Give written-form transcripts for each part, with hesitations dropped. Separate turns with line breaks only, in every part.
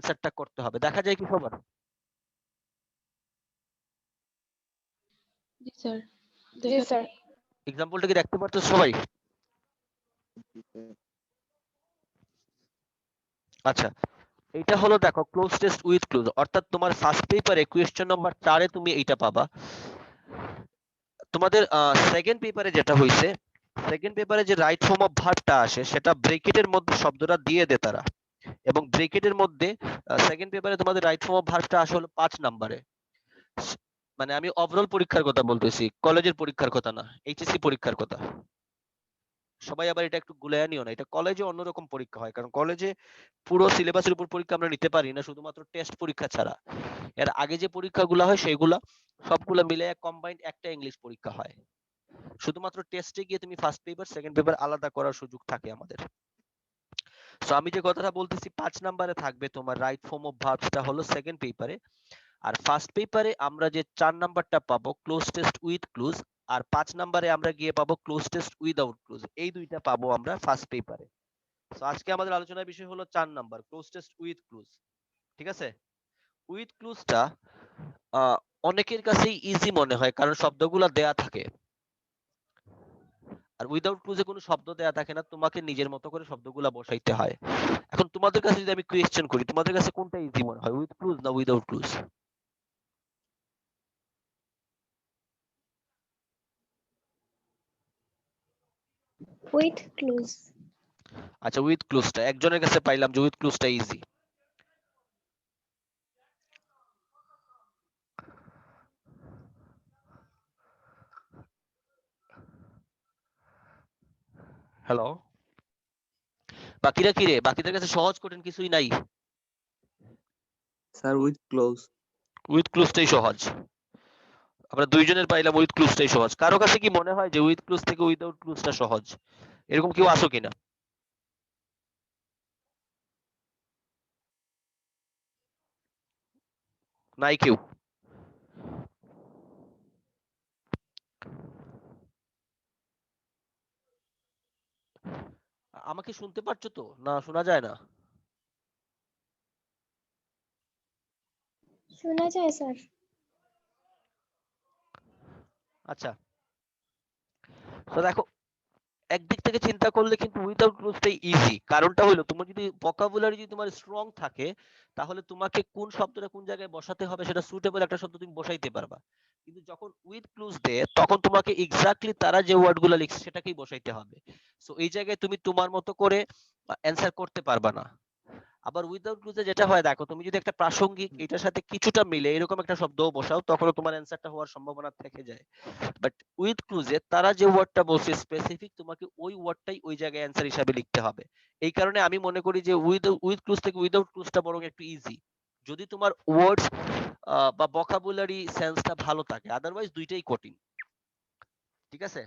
অ্যানসারটা করতে হবে। দেখা যায় কি সবার?
জি স্যার,
জি
দেখা
স্যার।
যায়।
এক্সাম্পলটা কি দেখতে পারছো সবাই? আচ্ছা, এটা হলো দেখো ক্লোজ টেস্ট উইথ ক্লুজ, অর্থাৎ তোমার ফার্স্ট পেপারে কোয়েশ্চেন নাম্বার 4 তুমি এইটা পাবা। তোমাদের সেকেন্ড পেপারে যেটা হইছে, সেকেন্ড পেপারে যে রাইট ফর্ম অফ ভার্বটা আসে সেটা ব্রেকেটের মধ্যে শব্দটা দিয়ে দেয় তারা, এবং ব্রেকেটের মধ্যে সেকেন্ড পেপারে তোমাদের রাইট ফর্ম অফ ভার্বটা আসে হলো 5 নম্বরে। মানে আমি ওভারঅল পরীক্ষার কথা বলতেছি, কলেজের পরীক্ষার কথা না, এইচএসসি পরীক্ষার কথা। সবাই আবার এটা একটু গুলায় নিও না, এটা কলেজে অন্যরকম পরীক্ষা হয়, কারণ কলেজে পুরো সিলেবাসের উপর পরীক্ষা আমরা নিতে পারি না, শুধুমাত্র টেস্ট পরীক্ষা ছাড়া। এর আগে যে পরীক্ষাগুলো হয় সেগুলা সবগুলো মিলে কম্বাইন্ড একটা ইংলিশ পরীক্ষা হয়। শুধুমাত্র টেস্টে গিয়ে তুমি ফার্স্ট পেপার সেকেন্ড পেপার আলাদা করার সুযোগ থাকে আমাদের। সো আমি যে কথাটা বলতেছি 5 নম্বরে থাকবে তোমার রাইট ফর্ম অফ ভার্বসটা হলো সেকেন্ড পেপারে, আর ফার্স্ট পেপারে আমরা যে 4 নাম্বারটা পাবো ক্লোজ টেস্ট উইথ ক্লুজ, আর 5 নম্বরে আমরা গিয়ে পাবো ক্লোজ টেস্ট উইদাউট ক্লুজ, এই দুইটা পাবো আমরা ফার্স্ট পেপারে। তো আজকে আমাদের আলোচনার বিষয় হলো 4 number cloze test with clues. ঠিক আছে? উইথ ক্লুজটা অনেকের কাছেই ইজি মনে হয় কারণ শব্দগুলো দেয়া থাকে, আর উইদাউট ক্লুজে কোনো শব্দ দেয়া থাকে না, তোমাকে নিজের মতো করে শব্দগুলো বসাইতে হয়। এখন তোমাদের কাছে যদি আমি কোয়েশ্চেন করি, তোমাদের কাছে কোনটা ইজি মনে হয়, উইথ ক্লুজ না উইদাউট ক্লুজ?
With clues.
আচ্ছা, উইথ ক্লুজটা একজনের কাছে পাইলাম যে উইথ ক্লুজটা ইজি। হ্যালো, বাকিরা কি রে? বাকিদের কাছে সহজ কঠিন কিছুই নাই?
Sir with close.
উইথ ক্লুজটাই সহজ। আমরা দুইজনের পাইলাম উইথ ক্লুজটাই সহজ। কারো কাছে কি মনে হয় যে উইথ ক্লুজ থেকে উইদাউট ক্লুজটা সহজ? এরকম কেউ আসো কিনা? নাই কেউ? আমাকে শুনতে পাচ্ছ তো, না শোনা যায় না?
শোনা যায় স্যার।
আচ্ছা, তো দেখো একদিক থেকে চিন্তা করলে কিন্তু উইদাউট ক্লুজটাই ইজি। কারণটা হলো তোমার যদি ভোকাবুলারি যদি তোমার স্ট্রং থাকে, তাহলে তোমাকে কোন শব্দটা কোন জায়গায় বসাতে হবে সেটা সুটেবল একটা শব্দ তুমি বসাইতে পারবা। কিন্তু যখন উইথ ক্লুজ দেয় তখন তোমাকে এক্স্যাক্টলি তারা যে ওয়ার্ডগুলো লিখছে সেটাকেই বসাইতে হবে। সো এই জায়গায় তুমি তোমার মতো করে অ্যানসার করতে পারবা না। আবার উইদাউট ক্লুজে যেটা হয় দেখো, তুমি যদি একটা প্রাসঙ্গিক এটার সাথে কিছুটা মিলে এরকম একটা শব্দও বসাও, তখনও তোমার অ্যানসারটা হওয়ার সম্ভাবনা থেকে যায়। বাট উইথ ক্লুজে তারা যে ওয়ার্ডটা বলছে স্পেসিফিক, তোমাকে ওই ওয়ার্ডটাই ওই জায়গায় অ্যানসার হিসাবে লিখতে হবে। এই কারণে আমি মনে করি যে উইথ ক্লুজ থেকে উইদাউট ক্লুজটা বরং একটু ইজি, যদি তোমার ওয়ার্ডস বা ভোকাবুলারি সেন্সটা ভালো থাকে, আদারওয়াইজ দুইটাই কঠিন। ঠিক আছে?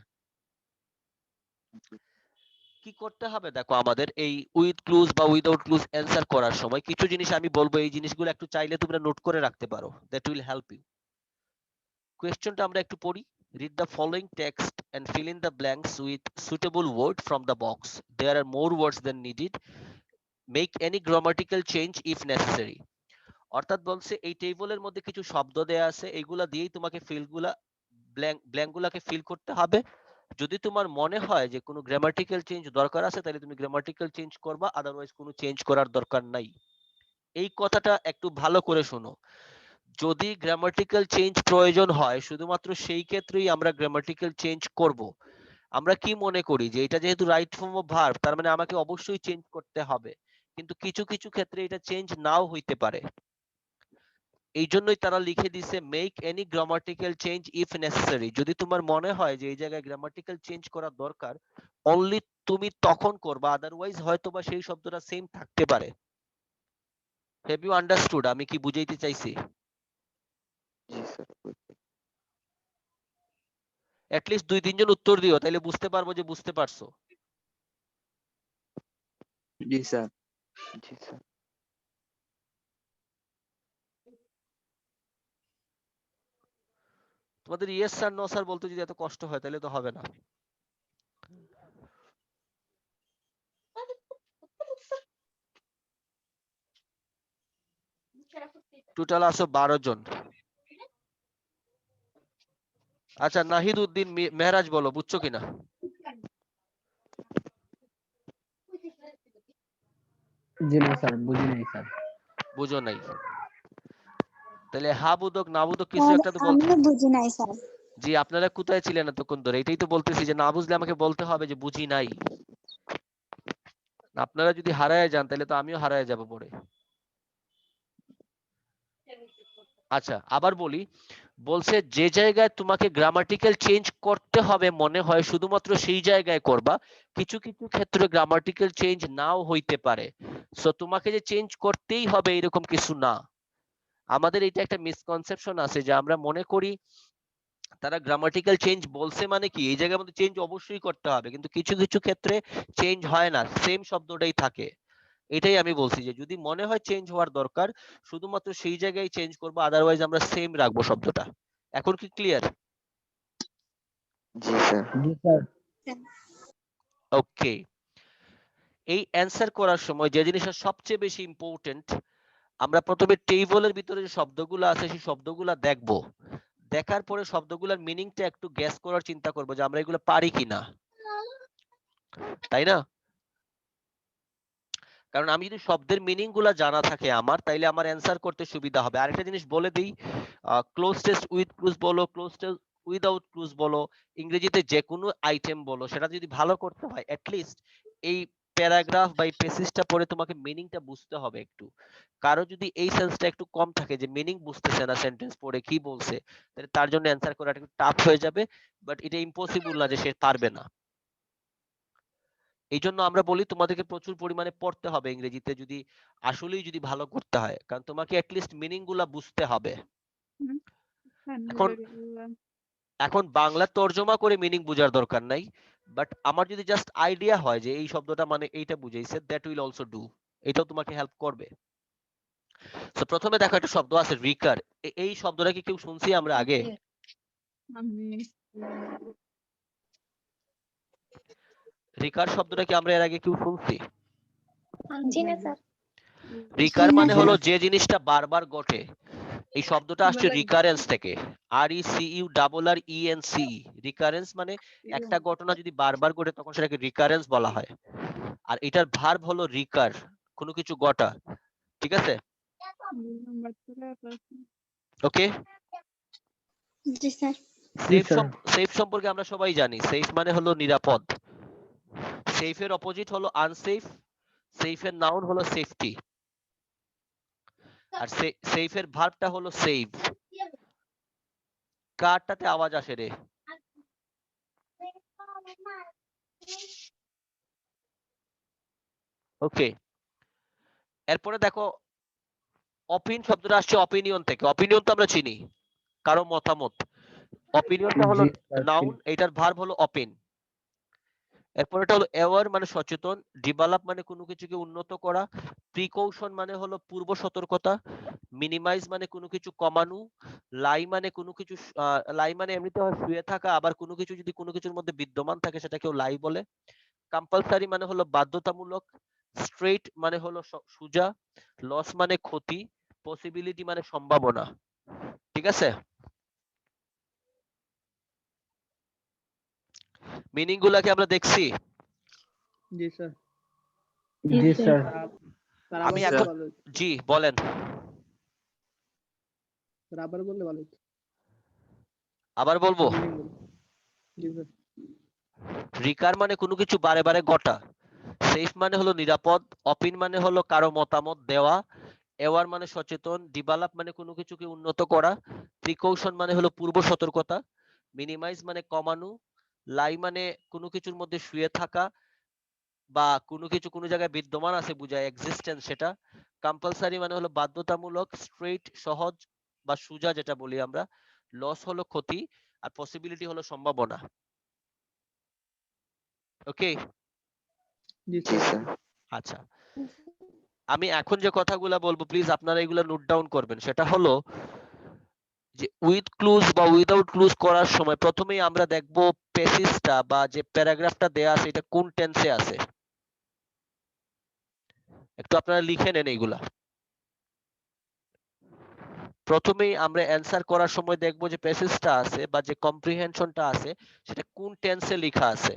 কি করতে হবে দেখো, আমাদের এই উইথ ক্লুজ বা উইদাউট ক্লুজ অ্যানসার করার সময় কিছু জিনিস আমি বলবো, এই জিনিসগুলো একটু চাইলে তোমরা নোট করে রাখতে পারো, দ্যাট উইল হেল্প ইউ। কোয়েশ্চনটা আমরা একটু পড়ি। Read the following text and fill in the blanks with suitable word from the box. There are more words than needed. Make any grammatical change if necessary. অর্থাৎ বলছে এই টেবিলের মধ্যে কিছু শব্দ দেয়া আছে, এইগুলা দিয়েই তোমাকে ফিলগুলা ব্ল্যাঙ্কগুলাকে ফিল করতে হবে। যদি তোমার মনে হয় যে কোনো গ্রামাটিক্যাল চেঞ্জ দরকার আছে তাহলে তুমি গ্রামাটিক্যাল চেঞ্জ করবা, আদারওয়াইজ কোনো চেঞ্জ করার দরকার নাই। এই কথাটা একটু ভালো করে শোনো। যদি গ্রামাটিক্যাল চেঞ্জ প্রয়োজন হয় শুধুমাত্র সেই ক্ষেত্রেই আমরা গ্রামাটিক্যাল চেঞ্জ করব। আমরা কি মনে করি যে এটা যেহেতু রাইট ফর্ম অফ ভার্ব তার মানে আমাকে অবশ্যই চেঞ্জ করতে হবে, কিন্তু কিছু কিছু ক্ষেত্রে এটা চেঞ্জ নাও হইতে পারে। এই জন্যই তারা লিখে দিছে make any grammatical change if necessary. যদি তোমার মনে হয় যে এই জায়গায় গ্রামাটিক্যাল চেঞ্জ করা দরকার, অনলি তুমি তখন করবা, আদারওয়াইজ হয়তোবা সেই শব্দটা সেম থাকতে পারে। হ্যাভ ইউ আন্ডারস্টুড আমি কি বুঝাইতে চাইছি?
জি স্যার।
অ্যাট লিস্ট 2-3 জন উত্তর দিও, তাহলে বুঝতে পারবো যে বুঝতে পারছো।
জি স্যার। জি স্যার।
তোমাদের ইয়েস স্যার নো স্যার বলতে যদি এত কষ্ট হয় তাহলে তো হবে না। টোটাল আছো 12 জন। আচ্ছা নাহিদ উদ্দিন মেহরাজ বলো বুঝছো কিনা?
জি না স্যার, বুঝি নাই স্যার।
বুঝো নাই? তাহলে হা বুদক না বুদক কিছু
স্যার
একটা তো বল।
আমিও বুঝি নাই স্যার।
জি আপনারা কোথায় ছিলেন এতক্ষণ ধরে? এটাই তো বলতেছি যে না বুঝলে আমাকে বলতে হবে যে বুঝি নাই। আপনারা যদি হারায় যান তাহলে তো আমিও হারায় যাব পরে। আচ্ছা আবার বলি, বলছে যে জায়গায় তোমাকে গ্রামাটিক্যাল চেঞ্জ করতে হবে মনে হয় শুধুমাত্র সেই জায়গায় করবা, কিছু কিছু ক্ষেত্রে গ্রামাটিক্যাল চেঞ্জ নাও হইতে পারে। সো তোমাকে যে চেঞ্জ করতেই হবে এরকম কিছু না। আমাদের এটা একটা মিসকনসেপশন আছে যে আমরা মনে করি তারা গ্রামাটিক্যাল চেঞ্জ বলছে মানে কি এই জায়গার মধ্যে চেঞ্জ অবশ্যই করতে হবে, কিন্তু কিছু কিছু ক্ষেত্রে চেঞ্জ হয় না, সেম শব্দটাই থাকে। এটাই আমি বলছি যে যদি মনে হয় চেঞ্জ হওয়ার দরকার শুধুমাত্র সেই জায়গায় চেঞ্জ করবো, আদারওয়াইজ আমরা সেম রাখবো শব্দটা। এখন কি ক্লিয়ার?
জি স্যার।
জি স্যার।
ওকে, এই অ্যান্সার করার সময় যে জিনিসটা সবচেয়ে বেশি ইম্পর্টেন্ট, আমরা প্রথমে টেবলের ভিতরে যে শব্দগুলো আছে সেই শব্দগুলো দেখব, দেখার পরে শব্দগুলোর মিনিংটা একটু গেস করার চিন্তা করবো যে আমরা এগুলো পারি কিনা, তাই না? কারণ আমি যদি শব্দের মিনিং গুলা জানা থাকে আমার, তাইলে আমার অ্যান্সার করতে সুবিধা হবে। আরেকটা জিনিস বলে দিই, ক্লোজ টেস্ট উইথ ক্লুজ বলো, ক্লোজ টেস্ট উইদাউট ক্লুজ বলো, ইংরেজিতে যে কোনো আইটেম বলো, সেটা যদি ভালো করতে হয় অ্যাটলিস্ট এই প্যারাগ্রাফ বা এই প্যাসেজটা পড়ে তোমাকে মিনিংটা বুঝতে হবে একটু। কারো যদি এই সেন্সটা একটু কম থাকে যে মিনিং বুঝতেছে না সেন্টেন্স পড়ে কি বলছে, তাহলে তার জন্য অ্যান্সার করাটা একটু টাফ হয়ে যাবে, বাট এটা ইম্পসিবল না যে সে পারবে না। এই জন্য আমরা বলি তোমাদেরকে প্রচুর পরিমাণে পড়তে হবে ইংরেজিতে যদি আসলেই যদি ভালো করতে হয়, কারণ তোমাকে অ্যাটলিস্ট মিনিং গুলা বুঝতে হবে। এখন এখন বাংলা তর্জমা করে মিনিং বোঝার দরকার নাই, বাট আমার যদি জাস্ট আইডিয়া হয় যে এই শব্দটা মানে এইটা বুঝাইছে, দ্যাট উইল অলসো ডু, এটাও তোমাকে হেল্প করবে। তো প্রথমে দেখো একটা শব্দ আছে রিকার। এই শব্দটা কি কেউ শুনছি আমরা আগে? রিকার শব্দটা কি আমরা এর আগে কেউ শুনছি?
জি না স্যার।
রিকার
জি না
মানে
স্যার।
হলো যে জিনিসটা বারবার ঘটে। এই শব্দটা আসছে রিকারেন্স থেকে, আর E C U double R E N C. Recurrence মানে একটা ঘটনা যদি বারবার ঘটে তখন সেটাকে রিকারেন্স বলা হয়। আর এটার ভার্ব হলো রিকার, কোনো কিছু ঘটা। ঠিক আছে? ওকে,
জি স্যার।
জি
সেফ
স্যার।
সেফ সম্পর্কে আমরা সবাই জানি, সেফ মানে হলো নিরাপদ। সেফের অপোজিট হলো আনসেফ, সেফের নাউন হলো সেফটি, আর সেফের ভার্বটা হলো সেভ। কারটাতে আওয়াজ আসে রে? ওকে, এরপরে দেখো অপিন শব্দটা আসছে অপিনিয়ন থেকে। অপিনিয়ন তো আমরা চিনি, কারো মতামত। অপিনিয়নটা হলো
জি স্যার।
নাউন, এটার ভার্ব হলো অপিন। এরপর এটা হলো অ্যাওয়ার মানে সচেতন, ডেভেলপ মানে কোনো কিছুকে উন্নত করা, প্রিকৌশন মানে হলো পূর্ব সতর্কতা, মিনিমাইজ মানে কোনো কিছু কমানো, লাই মানে কোনো কিছু লাই মানে এমনিতে হয় শুয়ে থাকা, আবার কোনো কিছু যদি কোনো কিছুর মধ্যে বিদ্যমান থাকে সেটাকেও লাই বলে। কম্পালসারি মানে হলো বাধ্যতামূলক, স্ট্রেইট মানে হলো সোজা, লস মানে ক্ষতি, পসিবিলিটি মানে সম্ভাবনা। ঠিক আছে? মিনিং গুলাকে আমরা দেখছি।
জি স্যার।
জি স্যার।
স্যার
আমি
আবার
এখন
বললে ভালো হতো।
জি বলেন,
স্যার আবার বললে ভালো হতো।
আবার বলবো।
মিনিং বল। জি স্যার।
রিকার মানে কোনো কিছু বারে বারে ঘটা, সেফ মানে হলো নিরাপদ, অপিন মানে হলো কারো মতামত দেওয়া, অ্যাওয়ার মানে সচেতন, ডেভেলপ মানে কোনো কিছুকে উন্নত করা, প্রিকৌশন মানে হলো পূর্ব সতর্কতা, মিনিমাইজ মানে কমানো, লাই মানে কোনো কিছুর মধ্যে শুয়ে থাকা বা কোনো কিছু কোনো জায়গায় বিদ্যমান আছে বুঝায় এক্সিস্টেন্স সেটা, কম্পালসারি মানে হলো বাধ্যতামূলক, স্ট্রেইট সহজ বা সোজা যেটা বলি আমরা, লস হলো ক্ষতি, আর পসিবিলিটি হলো সম্ভাবনা। ওকে,
জি
জি
স্যার।
স্যার।
আচ্ছা আমি এখন যে কথাগুলো বলবো প্লিজ আপনারা এগুলো নোট ডাউন করবেন। সেটা হলো যে উইথ ক্লুজ বা উইদাউট ক্লুজ করার সময় প্রথমেই আমরা দেখব প্যাসেজটা বা যে প্যারাগ্রাফটা দেয়া আছে এটা কোন টেন্সে আছে। একটু আপনারা লিখে নেন এইগুলা। প্রথমেই আমরা অ্যান্সার করার সময় দেখব যে প্যাসেজটা আছে বা যে কম্প্রিহেনশনটা আছে সেটা কোন টেন্সে লেখা আছে।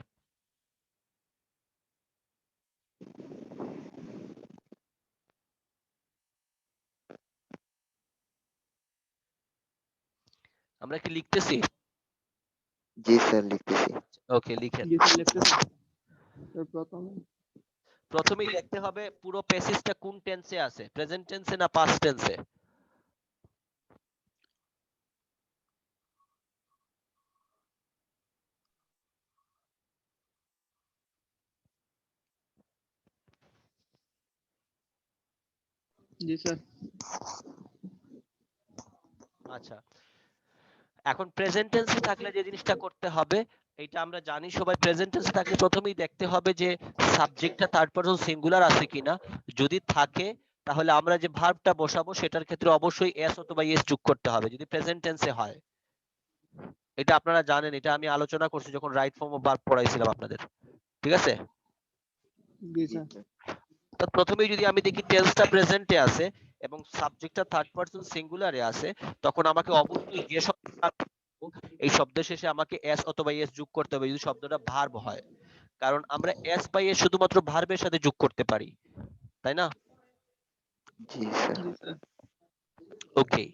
আমরা কি লিখতেছি?
জি স্যার লিখতেছি।
ওকে, লিখেন।
জি স্যার লিখতেছি। তো
প্রথমেই দেখতে হবে পুরো প্যাসেজটা কোন টেন্সে আছে, প্রেজেন্ট টেন্সে না পাস্ট টেন্সে।
জি স্যার।
আচ্ছা, এখন প্রেজেন্ট টেন্সে থাকলে যে জিনিসটা করতে হবে, এটা আমরা জানি সবাই, প্রেজেন্ট টেন্সে থাকলে প্রথমেই দেখতে হবে যে সাবজেক্টটা থার্ড পারসন সিঙ্গুলার আছে কিনা। যদি থাকে তাহলে আমরা যে ভার্বটা বসাবো সেটার ক্ষেত্রে অবশ্যই এস অথবা ইএস যোগ করতে হবে যদি প্রেজেন্ট টেন্সে হয়। এটা আপনারা জানেন, এটা আমি আলোচনা করছি যখন রাইট ফর্ম অফ ভার্ব পড়াইছিলাম আপনাদের, ঠিক আছে?
জি
জি
স্যার।
স্যার।
তো প্রথমেই যদি আমি দেখি টেন্সটা প্রেজেন্টে আছে এবং সাবজেক্টটা থার্ড পারসন সিঙ্গুলারে আছে, তখন আমাকে অবশ্যই যে শব্দটা এই শব্দের শেষে আমাকে এস অথবা এস যোগ করতে হবে যদি শব্দটা ভার্ব হয়, কারণ আমরা এস বাই এস শুধুমাত্র ভার্বের সাথে যোগ করতে পারি, তাই না?
জি স্যার।
জি স্যার।
ওকে,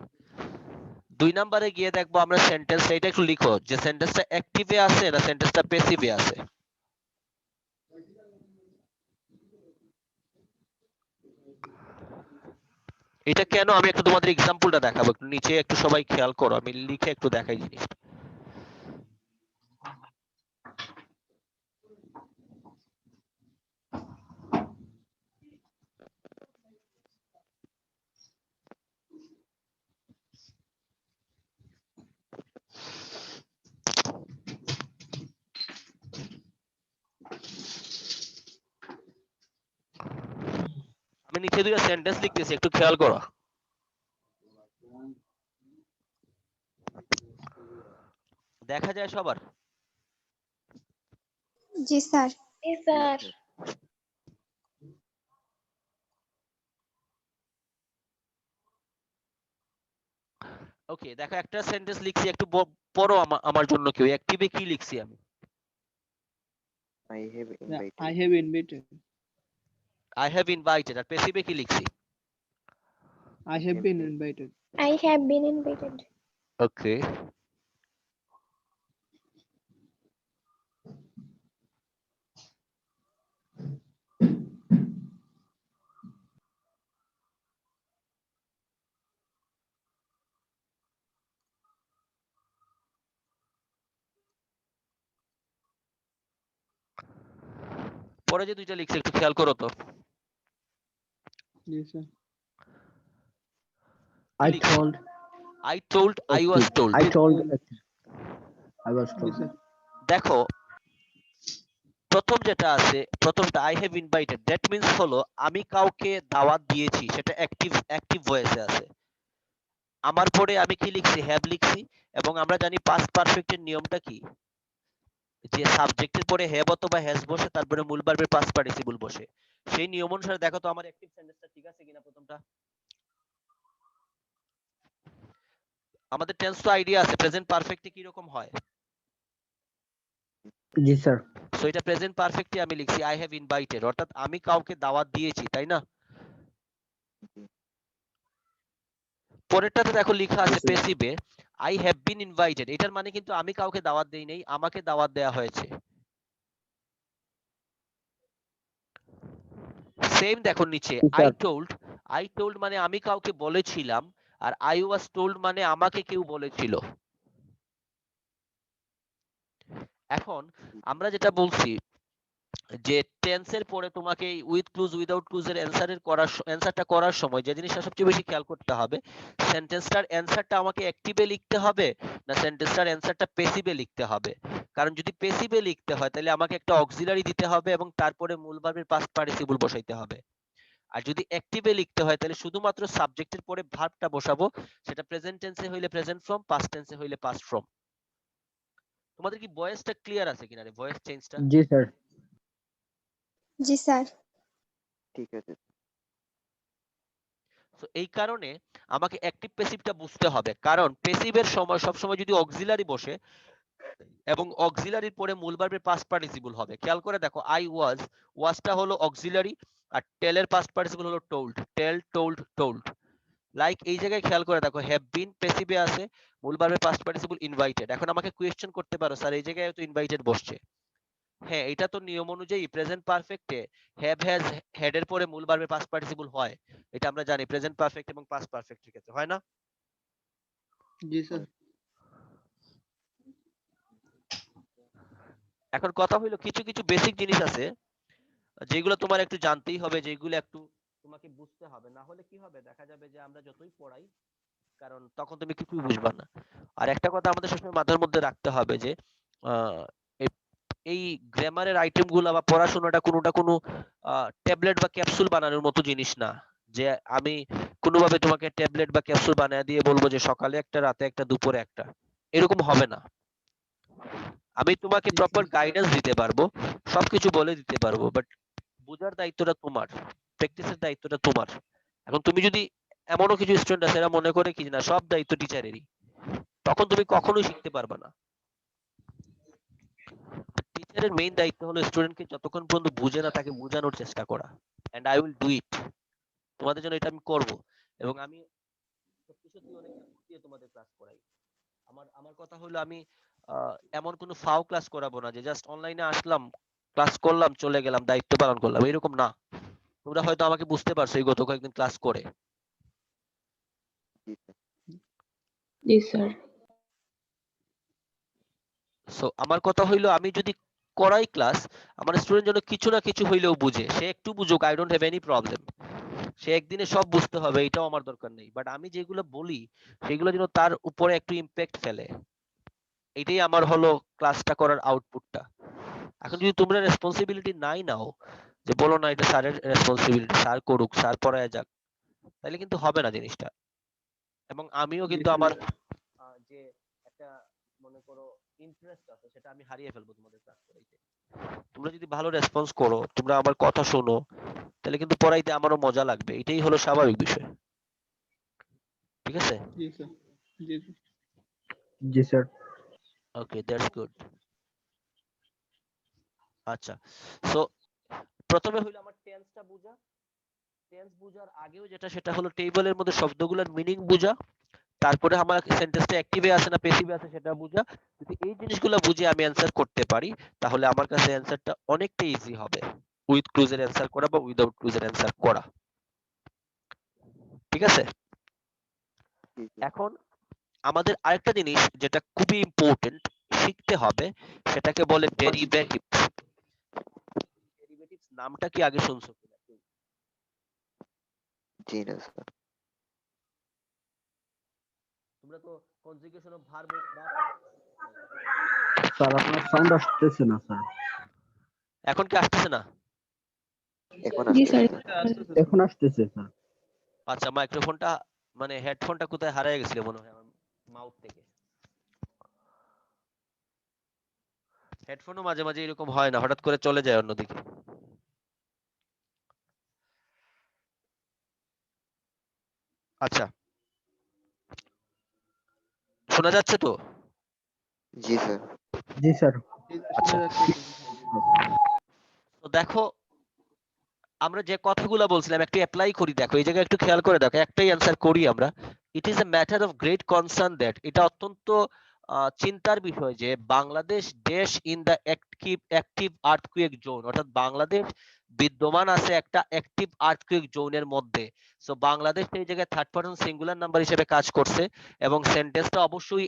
2 নম্বরে গিয়ে দেখবো আমরা সেন্টেন্সটা, এটা একটু লিখো যে সেন্টেন্সটা অ্যাক্টিভে আছে না সেন্টেন্সটা প্যাসিভে আছে। এটা কেন আমি একটু তোমাদের এক্সাম্পলটা দেখাবো, একটু নিচে একটু সবাই খেয়াল করো, আমি লিখে একটু দেখাই জিনিসটা। আমি নিচে দুইটা সেন্টেন্স লিখতেছি, একটু খেয়াল করো। দেখা যায় সবার?
জি স্যার।
জি স্যার।
ওকে, দেখো একটা সেন্টেন্স লিখছি, একটু পড়ো আমার জন্য কেউ। অ্যাক্টিভে কি লিখছি আমি?
I have
I
invited.
have invited.
I have invited. আর প্যাসিভে কি লিখছি?
I have been invited.
I have been invited.
ওকে, পরে যে দুইটা লিখছি একটু খেয়াল করো তো।
জি স্যার।
I
লিখছি?
told.
I told, I was
active.
told।
I told. I was
জি
told.
স্যার।
দেখো প্রথম যেটা আছে, প্রথমটা I have invited, that means হলো আমি কাউকে দাওয়াত দিয়েছি, সেটা অ্যাক্টিভ ভয়েসে আছে। আমার পরে আমি কি লিখছি? হ্যাভ লিখছি। এবং আমরা জানি পাস্ট পারফেক্টের নিয়মটা কি, যে সাবজেক্টের পরে হ্যাভ অথবা হ্যাজ বসে তারপরে মূল ভার্বের পাস্ট পার্টিসিপল বসে। সেই নিয়ম অনুসারে দেখো তো আমার অ্যাক্টিভ সেন্টেন্সটা ঠিক আছে কিনা। প্রথমটা আমাদের টেন্স তো আইডিয়া আছে প্রেজেন্ট পারফেক্টে কি রকম হয়।
জি স্যার।
সো এটা প্রেজেন্ট পারফেক্টে আমি লিখছি আই হ্যাভ ইনভাইটেড, অর্থাৎ আমি কাউকে দাওয়াত দিয়েছি, তাই না? পরেরটাতে দেখো লেখা আছে
স্যার।
প্যাসিভে আই হ্যাভ বিন ইনভাইটেড, এটার মানে কিন্তু আমি কাউকে দাওয়াত দেই নাই, আমাকে দাওয়াত দেয়া হয়েছে। সেম দেখো নিচে
G
I
sir.
Told, I told মানে আমি কাউকে বলেছিলাম, আর আই ওয়াজ টোল্ড মানে আমাকে কেউ বলেছিল। এখন আমরা যেটা বলছি যে টেন্সের পরে তোমাকে উইথ ক্লুজ উইদাউট ক্লুজ এর অ্যান্সারটা করার সময় যে জিনিসটা সবচেয়ে বেশি খেয়াল করতে হবে, সেন্টেন্সটার অ্যান্সারটা আমাকে অ্যাক্টিভে লিখতে হবে না সেন্টেন্সটার অ্যান্সারটা প্যাসিভে লিখতে হবে। কারণ যদি প্যাসিভে লিখতে হয় তাহলে আমাকে একটা অক্সিলারি দিতে হবে এবং তারপরে মূল ভার্বের পাস্ট পার্টিসিপল বসাইতে হবে। আর যদি অ্যাক্টিভে লিখতে হয় তাহলে শুধুমাত্র সাবজেক্টের পরে ভার্বটা বসাবো, সেটা প্রেজেন্ট টেন্সে হইলে প্রেজেন্ট ফর্ম, পাস্ট টেন্সে হইলে পাস্ট ফর্ম। তোমাদের কি ভয়েসটা ক্লিয়ার আছে কিনা রে, ভয়েস চেঞ্জটা?
জি স্যার।
জি স্যার।
ঠিক আছে।
তো এই কারণে আমাকে অ্যাক্টিভ প্যাসিভটা বুঝতে হবে, কারণ প্যাসিভের সময় সবসময় যদি অক্সিলারি বসে এবং অক্সিলারির পরে মূল ভার্বের পাস্ট পার্টিসিপল হবে। খেয়াল করে দেখো, আই ওয়াজ, ওয়াজটা হলো অক্সিলারি আর টেলের পাস্ট পার্টিসিপল হলো টোল্ড, টেল, টোল্ড, টোল্ড। লাইক এই জায়গায় খেয়াল করে দেখো, হ্যাভ বিন প্যাসিভে আছে, মূল ভার্বের পাস্ট পার্টিসিপল ইনভাইটেড। এখন আমাকে কোয়েশ্চেন করতে পারো, স্যার এই জায়গায় তো ইনভাইটেড বসছে। হ্যাঁ, এটা তো নিয়ম অনুযায়ী প্রেজেন্ট পারফেক্টে হ্যাভ হ্যাজ হেড এর পরে মূল ভার্বের পাস্ট পার্টিসিপল হয়, এটা আমরা জানি প্রেজেন্ট পারফেক্ট এবং পাস্ট পারফেক্টের ক্ষেত্রে, হয় না?
জি স্যার।
এখন কথা হইলো, কিছু কিছু বেসিক জিনিস আছে যেগুলো তোমার একটু জানতেই হবে, যেগুলো একটু তোমাকে বুঝতে হবে, না হলে কি হবে, দেখা যাবে যে আমরা যতই পড়াই, কারণ তখন তুমি কিছুই বুঝবা না। আর একটা কথা আমাদের সবসময় মাথার মধ্যে রাখতে হবে যে আহ, এই গ্রামারের আইটেম গুলা বা পড়াশোনাটা কোনোটা কোনো ট্যাবলেট বা ক্যাপসুল বানানোর মতো জিনিস না, যে আমি কোনোভাবে তোমাকে ট্যাবলেট বা ক্যাপসুল বানিয়ে দিয়ে বলবো যে সকালে একটা, রাতে একটা, দুপুরে একটা, এরকম হবে না। আমি তোমাকে
জি
প্রপার
স্যার।
গাইডেন্স দিতে পারবো, সবকিছু বলে দিতে পারবো, বাট বোঝার দায়িত্বটা তোমার, প্র্যাকটিসের দায়িত্বটা তোমার। এখন তুমি যদি, এমনও কিছু স্টুডেন্ট আছে এরা মনে করে কি না সব দায়িত্ব টিচারেরই, তখন তুমি কখনোই শিখতে পারবে না। টিচারের মেইন দায়িত্ব হলো স্টুডেন্টকে যতক্ষণ পর্যন্ত বুঝে না তাকে বোঝানোর চেষ্টা করা, and I will do it. তোমাদের জন্য এটা আমি করব, এবং আমি সত্যি সত্যি অনেক effort দিয়ে তোমাদের ক্লাস করাই। আমার আমার কথা হলো, আমি এমন কোনো ফাও ক্লাস করাবো না যে জাস্ট অনলাইনে আসলাম, ক্লাস করলাম, চলে গেলাম, দায়িত্ব পালন করলাম, এরকম না। তোমরা হয়তো আমাকে বুঝতে পারছো এই গত কয়েকদিন ক্লাস করে।
জি স্যার।
জি স্যার।
সো আমার কথা হইলো, আমি যদি করাই ক্লাস, আমার স্টুডেন্ট যেন কিছু না কিছু হইলেও বুঝে, সে একটু বুঝুক, I don't have any problem. সে একদিনে সব বুঝতে হবে এটাও আমার দরকার নেই, বাট আমি যেগুলো বলি সেগুলো যেন তার উপরে একটু ইম্প্যাক্ট ফেলে, এটাই আমার হলো ক্লাসটা করার আউটপুটটা। এখন যদি তোমরা রেসপন্সিবিলিটি নাই নাও, যে বলো না এটা স্যারের রেসপন্সিবিলিটি, স্যার করুক, স্যার পড়ায় যাক, তাহলে কিন্তু হবে না জিনিসটা। এবং আমিও
জি
কিন্তু
স্যার।
আমার যে একটা, মনে করো, ইন্টারেস্ট আছে, সেটা আমি হারিয়ে ফেলবো তোমাদের ক্লাস করাইতে। তোমরা যদি ভালো রেসপন্স করো, তোমরা আমার কথা শোনো, তাহলে কিন্তু পড়াইতে আমারও মজা লাগবে, এটাই হলো স্বাভাবিক বিষয়। ঠিক আছে?
জি স্যার। জি স্যার।
জি স্যার।
Okay, that's good. আচ্ছা, সো প্রথমে হইলো আমার টেন্সটা বুঝা। টেন্স বুঝার আগেও যেটা, সেটা হলো টেবলের মধ্যে শব্দগুলোর মিনিং বুঝা। তারপরে আমার সেন্টেন্সটা অ্যাক্টিভে আছে না প্যাসিভে আছে সেটা বুঝা। যদি এই জিনিসগুলো বুঝে আমি অ্যান্সার করতে পারি, তাহলে আমার কাছে অ্যান্সারটা অনেকটা ইজি হবে, উইথ ক্লুজের অ্যান্সার করা বা উইদাউট ক্লুজের অ্যান্সার করা। ঠিক আছে?
জি স্যার।
এখন আমাদের আরেকটা জিনিস যেটা খুবই ইম্পর্টেন্ট শিখতে হবে, সেটাকে বলে ডেরিভেটিভস। ডেরিভেটিভস নামটা কি আগে শুনছো কিনা?
জি না স্যার।
তোমরা তো কনজুগেশন অফ ভার্ব,
স্যার আপনার সাউন্ড আসতেছে না স্যার।
এখন কি আসতেছে না?
এখন
জি
আসতেছে
স্যার।
স্যার।
আসতেছে
এখন আসতেছে স্যার।
আচ্ছা, মাইক্রোফোনটা মানে হেডফোনটা কোথায় হারিয়ে গেছিল মনে হয় আমার মাউথ থেকে। হেডফোনও মাঝে মাঝে এরকম হয় না, হঠাৎ করে চলে যায় অন্যদিকে। আচ্ছা, শোনা যাচ্ছে তো?
জি স্যার।
জি স্যার।
জি স্যার,
আচ্ছা,
শোনা যাচ্ছে।
তো দেখো, আমরা যে কথাগুলো বলছিলাম একটু অ্যাপ্লাই করি, দেখো এই জায়গায় একটু খেয়াল করে দেখো, একটাই অ্যান্সার করি আমরা। It is a matter of great concern that, এটা অত্যন্ত চিন্তার বিষয় যে বাংলাদেশ দেশ in the active earthquake zone, অর্থাৎ বাংলাদেশ বিদ্যমান আছে একটা অ্যাক্টিভ আর্থকুয়েক জোনের মধ্যে। সো বাংলাদেশ এই জায়গায় থার্ড পারসন সিঙ্গুলার নাম্বার হিসেবে কাজ করছে, এবং সেন্টেন্সটা অবশ্যই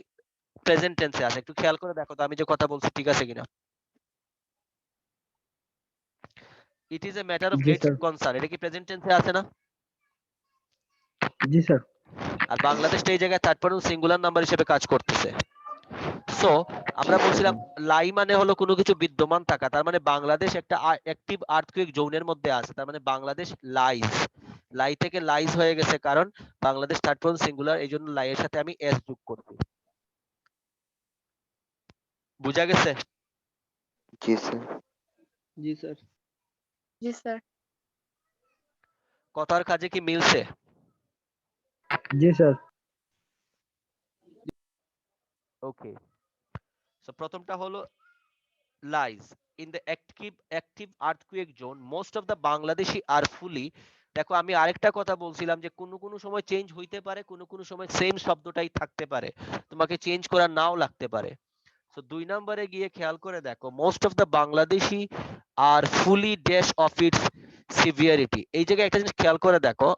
প্রেজেন্ট টেন্সে আছে। একটু খেয়াল করে দেখো তো আমি যে কথা বলছি ঠিক আছে কিনা। It is a matter of
G
great
sir.
Concern, এটা কি প্রেজেন্ট টেন্সে আছে না?
জি স্যার।
আর বাংলাদেশ এই জায়গায় থার্ড পারসন সিঙ্গুলার নাম্বার হিসেবে কাজ করতেছে। সো আমরা বলছিলাম লাই মানে হলো কোনো কিছু বিদ্যমান থাকা, তার মানে বাংলাদেশ একটা অ্যাক্টিভ আর্থকুয়েক জোনের মধ্যে আছে, তার মানে বাংলাদেশ লাইজ। লাই থেকে লাইজ হয়ে গেছে কারণ বাংলাদেশ থার্ড পারসন সিঙ্গুলার, এই জন্য লাই এর সাথে আমি এস যোগ করছি। বুঝা গেছে?
জি স্যার।
জি স্যার।
জি স্যার।
কথার কাজে কি মিলছে?
জি স্যার।
ওকে, সো প্রথমটা হলো lies in the active earthquake zone most of the Bangladeshi are fully. দেখো আমি আরেকটা কথা বলছিলাম যে কোনো কোনো সময় চেঞ্জ হইতে পারে, কোনো কোনো সময় সেম শব্দটাই থাকতে পারে, তোমাকে চেঞ্জ করা নাও লাগতে পারে। সো 2 নম্বরে গিয়ে খেয়াল করে দেখো most of the Bangladeshi are fully dash of its severity. এই জায়গায় একটা জিনিস খেয়াল করে দেখো,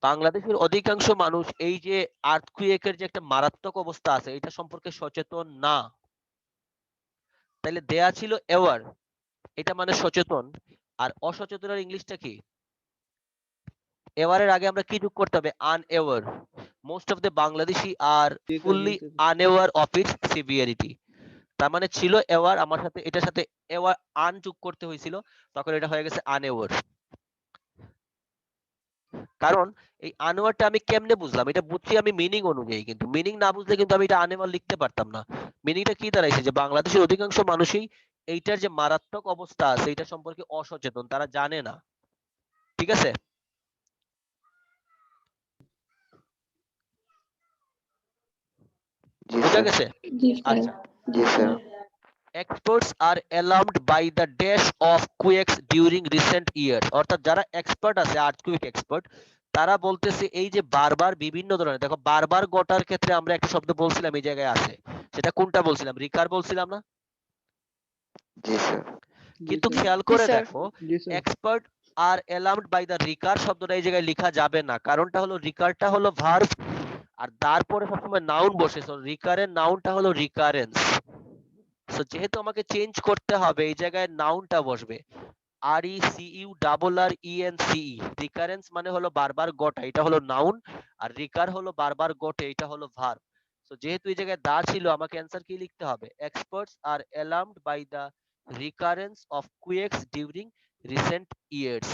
বাংলাদেশের অধিকাংশ মানুষ এই যে আর্থকুয়েকের যে একটা মারাত্মক অবস্থা আছে এটা সম্পর্কে সচেতন না। তাহলে দেয়া ছিল অ্যাওয়ার, এটা মানে সচেতন, আর অসচেতনের ইংলিশটা কি? অ্যাওয়ারের আগে আমরা কি যোগ করতে হবে? Unaware. Most of the Bangladeshi are
ji sir,
fully
ji sir.
Unaware of its severity. তার মানে ছিল অ্যাওয়ার, আমার সাথে এটার সাথে অ্যাওয়ার আন যোগ করতে হয়েছিল, তখন এটা হয়ে গেছে আনঅ্যাওয়ার। কারণ এই আনওয়ারটা আমি কেমনে বুঝলাম? এটা বুঝছি আমি মিনিং অনুযায়ী, কিন্তু মিনিং না বুঝলে কিন্তু আমি এটা আনএওয়ার লিখতে পারতাম না। মিনিংটা কি দাঁড়াইছে? যে বাংলাদেশের অধিকাংশ মানুষই এইটার যে মারাত্মক অবস্থা আছে এটা সম্পর্কে অসচেতন, তারা জানে না। ঠিক আছে?
জি
বুঝা
স্যার।
গেছে?
জি স্যার।
আচ্ছা,
জি sir.
experts are alarmed by the dash of quakes during recent years। অর্থাৎ যারা এক্সপার্ট আছে, আর্থকুয়েক এক্সপার্ট, তারা বলতেছে এই যে বারবার বিভিন্ন ধরনের, দেখো বারবার গোটার ক্ষেত্রে আমরা একটা শব্দ বলছিলাম এই জায়গায় আছে, সেটা কোনটা বলছিলাম? রিকার বলছিলাম না?
জি স্যার।
জি
কিন্তু
স্যার।
খেয়াল
জি
করে
স্যার।
দেখো
জি sir.
Expert are alarmed by the recur শব্দটা এই জায়গায় লেখা যাবে না। কারণটা হলো রিকারটা হলো ভার্ব, আর তারপরে সবসময় নাউন বসে, সো রিকারের নাউনটা হলো রিকারেন্স। সো যেহেতু আমাকে চেঞ্জ করতে হবে, এই জায়গায় নাউনটা বসবে R E C U double R E N C E. Recurrence মানে হলো বারবার গোটা, এটা হলো নাউন, আর রিকার হলো বারবার গোটে, এটা হলো ভার্ব। সো যেহেতু এই জায়গায় দা ছিল, আমাকে অ্যান্সার কি লিখতে হবে? Experts are alarmed by the recurrence of quakes during recent years.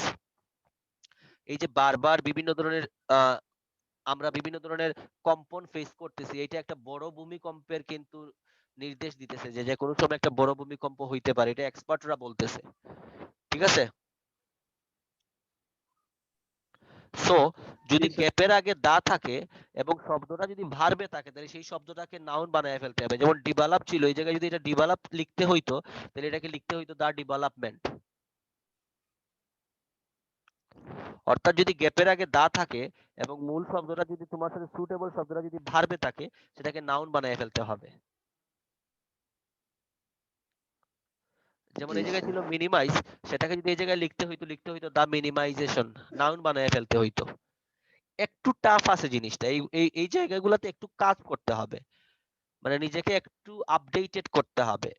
এই যে বারবার বিভিন্ন ধরনের আমরা বিভিন্ন ধরনের কম্পন ফেস করতেছি, এটা একটা বড় ভূমিকম্পের কিন্তু নির্দেশ দিতেছে, যে যে কোনো সময় একটা বড় ভূমিকম্প হইতে পারে, এটা এক্সপার্টরা বলতেছে। ঠিক আছে? সো যদি
জি স্যার।
গ্যাপের আগে দা থাকে এবং শব্দটা যদি ভার্বে থাকে, তাহলে সেই শব্দটাকে নাউন বানায় ফেলতে হবে। যেমন ডেভেলপ ছিল, এই জায়গায় যদি এটা ডেভেলপ লিখতে হইতো, তাহলে এটাকে লিখতে হইতো দা ডেভেলপমেন্ট। অর্থাৎ যদি গ্যাপের আগে দা থাকে এবং মূল শব্দটা যদি তোমার সাথে সুটেবল শব্দটা যদি ভার্বে থাকে, সেটাকে নাউন বানায় ফেলতে হবে। যেমন
জি
এই জায়গায়
স্যার।
ছিল মিনিমাইজ, সেটাকে যদি এই জায়গায় লিখতে হইতো দা মিনিমাইজেশন, নাউন বানায় ফেলতে হইতো। একটু টাফ আছে জিনিসটা, এই এই এই জায়গাগুলোতে একটু কাজ করতে হবে, মানে নিজেকে একটু আপডেটেড করতে হবে।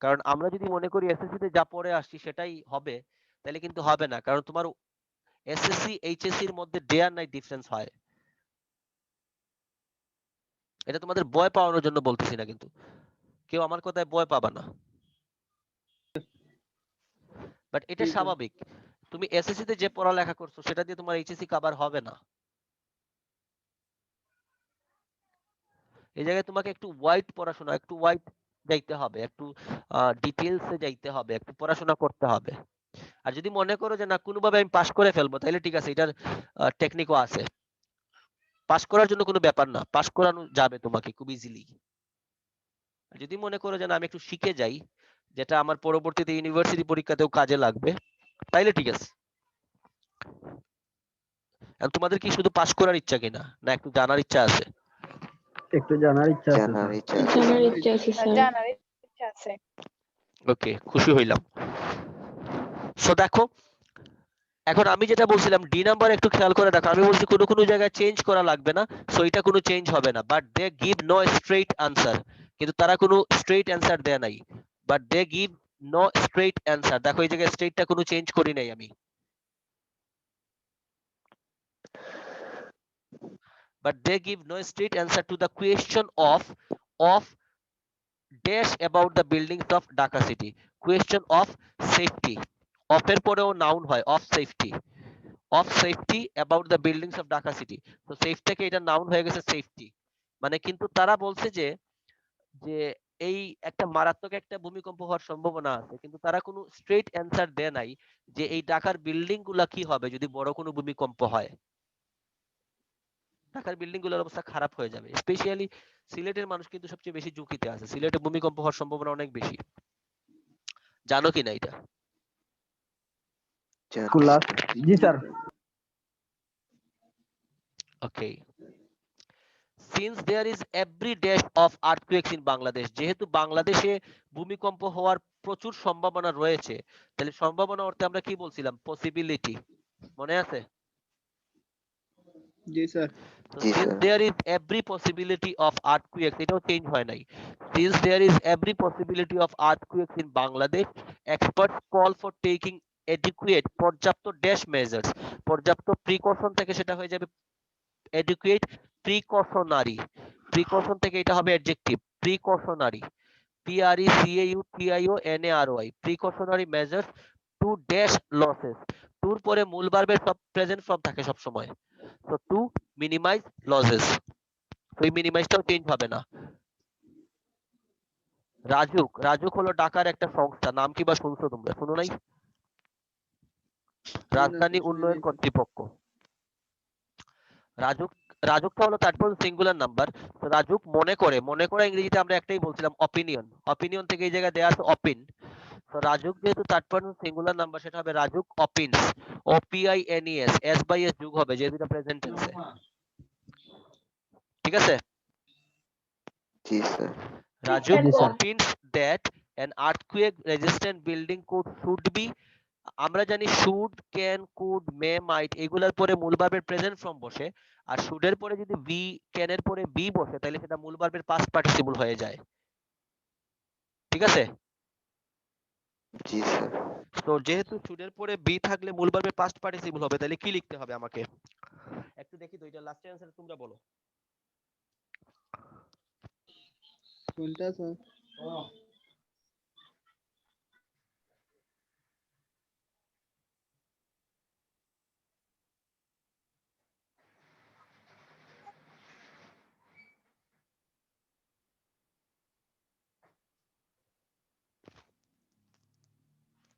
কারণ আমরা যদি মনে করি এসএসসি তে যা পড়ে আসছি সেটাই হবে, তাহলে কিন্তু হবে না। কারণ তোমার এসএসসি এইচএসসি এর মধ্যে ডে আর নাইট ডিফারেন্স হয়। এটা তোমাদের ভয় পাওয়ানোর জন্য বলতেছি না, কিন্তু কেউ আমার কথায় ভয় পাবা না, বাট এটা
জি স্যার।
স্বাভাবিক। তুমি এসএসসি তে যে পড়ালেখা করছো সেটা দিয়ে তোমার এইচএসসি কভার হবে না। এই জায়গায় তোমাকে একটু ওয়াইড পড়াশোনা, একটু ওয়াইড যাইতে হবে, একটু ডিটেইলসে যাইতে হবে, একটু পড়াশোনা করতে হবে। আর যদি মনে করো যে না কোনোভাবে আমি পাশ করে ফেলবো, তাহলে ঠিক আছে, এটার টেকনিকও আছে। পাশ করার জন্য কোনো ব্যাপার না, পাশ করানো যাবে তোমাকে খুব ইজিলি। আর যদি মনে করো যে না আমি একটু শিখে যাই, যেটা আমার পরবর্তীতে ইউনিভার্সিটি পরীক্ষাতেও কাজে লাগবে, তাইলে ঠিক আছে। এখন তোমাদের কি শুধু পাশ করার ইচ্ছা কিনা, না একটু জানার ইচ্ছা আছে?
একটু জানার ইচ্ছা আছে
জানার
স্যার।
ইচ্ছা আছে
জানার
স্যার।
ইচ্ছা আছে স্যার।
জানার ইচ্ছা আছে।
ওকে, খুশি হইলাম। সো দেখো, এখন আমি যেটা বলছিলাম ডি নাম্বার একটু খেয়াল করে দেখো, আমি বলছি কোনো কোনো জায়গায় চেঞ্জ করা লাগবে না, সো এটা কোনো চেঞ্জ হবে না। But they give no straight answer, কিন্তু তারা কোনো স্ট্রেইট অ্যান্সার দেয় নাই। But they give no straight answer, দেখো এই জায়গায় স্ট্রেইটটা কোনো চেঞ্জ করি নাই আমি। But they give no straight answer to the question of dash about the buildings of Dhaka city. Question of safety. Of এর পরেও নাউন হয়, of safety. Of safety about the buildings of Dhaka city. তো safe থেকে এটা noun হয়ে গেছে safety. মানে কিন্তু তারা বলছে যে যে এই একটা মারাত্মক একটা ভূমিকম্প হওয়ার সম্ভাবনা আছে, কিন্তু তারা কোনো স্ট্রেট অ্যান্সার দেয় নাই যে এই ঢাকার বিল্ডিং গুলা কি হবে যদি বড় কোনো ভূমিকম্প হয়। ঢাকার বিল্ডিং গুলোর অবস্থা খারাপ হয়ে যাবে। স্পেশালি সিলেটের মানুষ কিন্তু সবচেয়ে বেশি ঝুঁকিতে আছে, সিলেটে ভূমিকম্প হওয়ার সম্ভাবনা অনেক বেশি, জানো কিনা এটা?
জানি
ক্লাস
স্যার।
জি sir
okay, since there is every days of earthquakes in Bangladesh, যেহেতু বাংলাদেশে ভূমিকম্প হওয়ার প্রচুর সম্ভাবনা রয়েছে, তাহলে সম্ভাবনা অর্থে আমরা কি বলছিলাম? পসিবিলিটি, মনে আছে?
জি স্যার।
So
জি
since
sir.
there is every possibility of earthquakes, এটাও চেঞ্জ হয় নাই, since there is every possibility of earthquakes in Bangladesh, experts call for taking adequate পর্যাপ্ত ড্যাশ মেজার্স, পর্যাপ্ত প্রিকশন থেকে সেটা হয়ে যাবে adequate precautionary, প্রিকশন থেকে এটা হবে adjective precautionary, PRECAUTIONARY, precautionary measures to dash losses, টুর পরে মূল ভার্বের সব প্রেজেন্ট ফর্ম থাকে সব সময়, so to minimize losses, ওই মিনিমাইজটাও চেঞ্জ হবে না। রাজুক, রাজুক হলো ঢাকার একটা সংস্থা, নাম কি বা শুনছো তোমরা? শুনো নাই? রাজধানী উন্নয়ন কর্তৃপক্ষ। রাজুক, রাজুকটা হলো তারপর সিঙ্গুলার নাম্বার। রাজুক মনে করে, মনে করে ইংরেজিতে আমরা একটাই বলছিলাম অপিনিয়ন, অপিনিয়ন থেকে এই জায়গায় দেয়া আছে অপিন, তো রাজুক যেহেতু থার্ড পারসন সিঙ্গুলার নাম্বার, সেটা হবে রাজুক অপিনস, OPINES, এস বাই এস যুগ হবে যেহেতু এটা প্রেজেন্ট টেন্সে, ঠিক আছে?
জি স্যার।
Raju
জি sir
opines that an earthquake resistant building could should be, আমরা জানি should, can, could, may, might এগুলোর পরে মূল ভার্বের প্রেজেন্ট ফর্ম বসে, আর should এর পরে যদি be, can এর পরে be বসে তাহলে সেটা মূল ভার্বের পাস্ট পার্টিসিপল হয়ে যায়, ঠিক আছে?
জি স্যার।
তো যেহেতু should এর পরে be থাকলে মূল ভার্বের পাস্ট পার্টিসিপল হবে, তাহলে কি লিখতে হবে আমাকে একটু দেখি তো, এটা লাস্ট অ্যানসার তোমরা বলো।
কোনটা স্যার?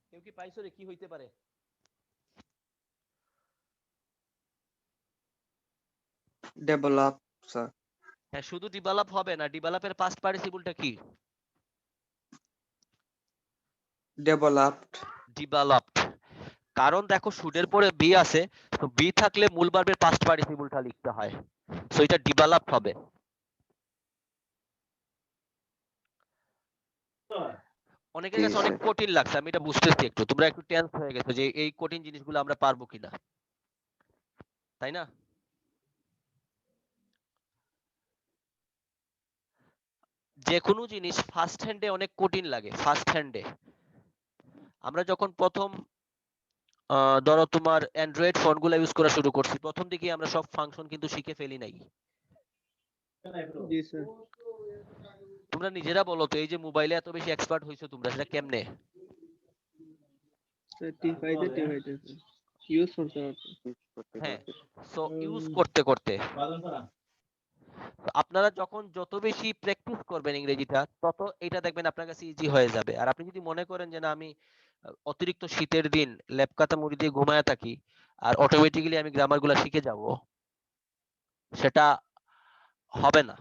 কেউ কি পাইছো রে, কি হইতে পারে?
Develop sir.
হ্যাঁ, শুধু ডেভেলপ হবে না, ডেভেলপের পাস্ট পার্টিসিপলটা কি?
ডেভেলপড।
ডেভেলপড, কারণ দেখো শুডের পরে বি আছে, তো বি থাকলে মূল ভার্বের পাস্ট পার্টিসিপলটা লিখতে হয়, সো এটা ডেভেলপড হবে। অনেকের
জি
কাছে অনেক
স্যার।
কঠিন লাগছে, আমি এটা বুঝতেছি, একটু তোমরা একটু টেন্স হয়ে গেছো যে এই কঠিন জিনিসগুলো আমরা পারবো কিনা, তাই না? যে কোনো জিনিস ফার্স্ট হ্যান্ডে অনেক কঠিন লাগে, ফার্স্ট হ্যান্ডে আমরা যখন প্রথম ধরো তোমার অ্যান্ড্রয়েড ফোনগুলো ইউজ করা শুরু করছি, প্রথম দিকে আমরা সব ফাংশন কিন্তু শিখে ফেলি নাই।
জি স্যার।
তোমরা নিজেরা বলো তো, এই যে মোবাইলে এত বেশি এক্সপার্ট হইছো তোমরা, সেটা কেমনে?
স্যার টিফাইতে ইউজ করতে পারতো।
হ্যাঁ, সো ইউজ করতে করতে আপনারা যখন যত বেশি প্র্যাকটিস করবেন ইংরেজিটা, তত এটা দেখবেন আপনার কাছে ইজি হয়ে যাবে। আর আপনি যদি মনে করেন যে না আমি অতিরিক্ত শীতের দিন লেপকাতা মুড়ি দিয়ে ঘুমায় থাকি আর অটোমেটিক্যালি আমি গ্রামার গুলা শিখে যাব, সেটা হবে না।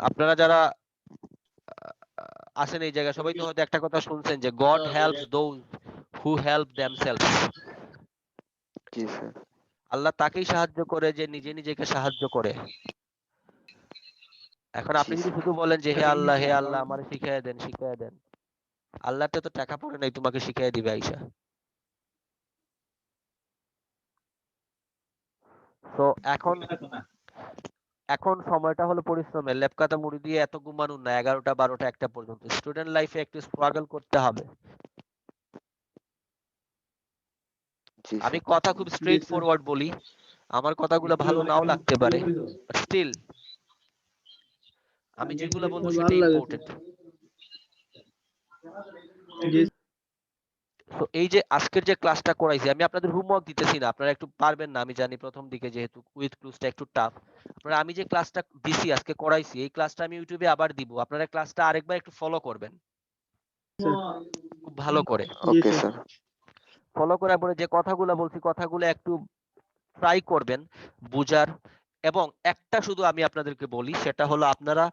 আপনারা যারা আছেন এই জায়গায় সবাই তো হয়তো একটা কথা শুনছেন যে God helps those who help themselves,
জি স্যার।
আল্লাহ তাকেই সাহায্য করে যে নিজে নিজেকে সাহায্য করে। এখন আপনি যদি শুধু বলেন যে হে আল্লাহ আমারে শিখাইয়া দেন, শিখাইয়া দেন, আল্লাহতে তো টাকা পড়ে নাই তোমাকে শিখাইয়া দিবে আইসা। তো এখন এখন সময়টা হলো পরিশ্রমের, লেপকাতা মুড়ি দিয়ে এত ঘুমানো না, 11টা 12টা 1টা পর্যন্ত। স্টুডেন্ট লাইফে একটু স্ট্রাগল করতে হবে।
জি
আমি
স্যার।
কথা খুব স্ট্রেট ফরওয়ার্ড বলি, আমার কথাগুলো ভালো নাও লাগতে পারে, স্টিল আমি যেগুলো বলবো
ভালো
সেটা
লাগে
ইম্পর্টেন্ট।
জি
তো এই যে আজকের যে ক্লাসটা করাইছি, আমি আপনাদের হোমওয়ার্ক দিতেছি না, আপনারা একটু পারবেন না আমি জানি, প্রথম দিকে যেহেতু উইথ ক্লুজটা একটু টাফ। আপনারা আমি যে ক্লাসটা দিছি আজকে করাইছি, এই ক্লাসটা আমি ইউটিউবে আবার দিব, আপনারা ক্লাসটা আরেকবার একটু ফলো করবেন
স্যার।
খুব ভালো করে।
Okay sir.
ফলো করার পরে যে কথাগুলো বলছি কথাগুলো একটু ট্রাই করবেন বুঝার। এবং একটা শুধু আমি আপনাদেরকে বলি, সেটা হলো আপনারা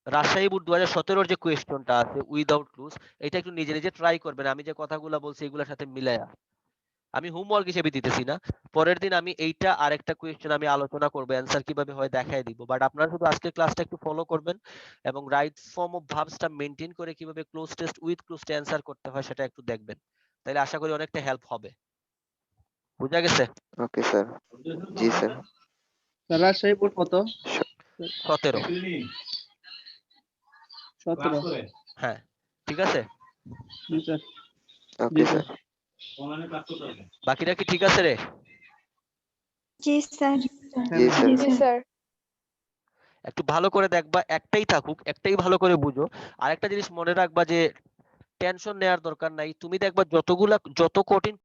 রাজশাহী বোর্ড 2017 যে কোয়েশ্চনটা আছে উইদাউট ক্লুজ, এটা একটু নিজে নিজে ট্রাই করবেন। আমি যে কথাগুলো বলছি এগুলোর সাথে মিলায়া, আমি হোমওয়ার্ক হিসেবে দিতেছি না। পরের দিন আমি এইটা আরেকটা কোয়েশ্চেন আমি আলোচনা করব, অ্যান্সার কিভাবে হয় দেখাই দিব। বাট আপনারা শুধু আজকের ক্লাসটা একটু ফলো করবেন এবং রাইট ফর্ম অফ ভার্বসটা মেইনটেইন করে কিভাবে cloze test with close answer করতে হয় সেটা একটু দেখবেন, তাহলে আশা করি অনেকটা হেল্প হবে। বুঝা গেছে?
Okay sir. জি স্যার।
স্যার রাজশাহী বোর্ড কত?
17।
17।
হ্যাঁ ঠিক আছে,
জি স্যার।
Okay sir.
বাকিটা কি ঠিক আছে রে?
জি স্যার।
জি স্যার।
জি স্যার।
একটু ভালো করে দেখবা, একটাই থাকুক, একটাই ভালো করে বুঝো। আরেকটা জিনিস মনে রাখবা যে টেনশন নেওয়ার দরকার নাই। তুমি দেখবা যত কঠিন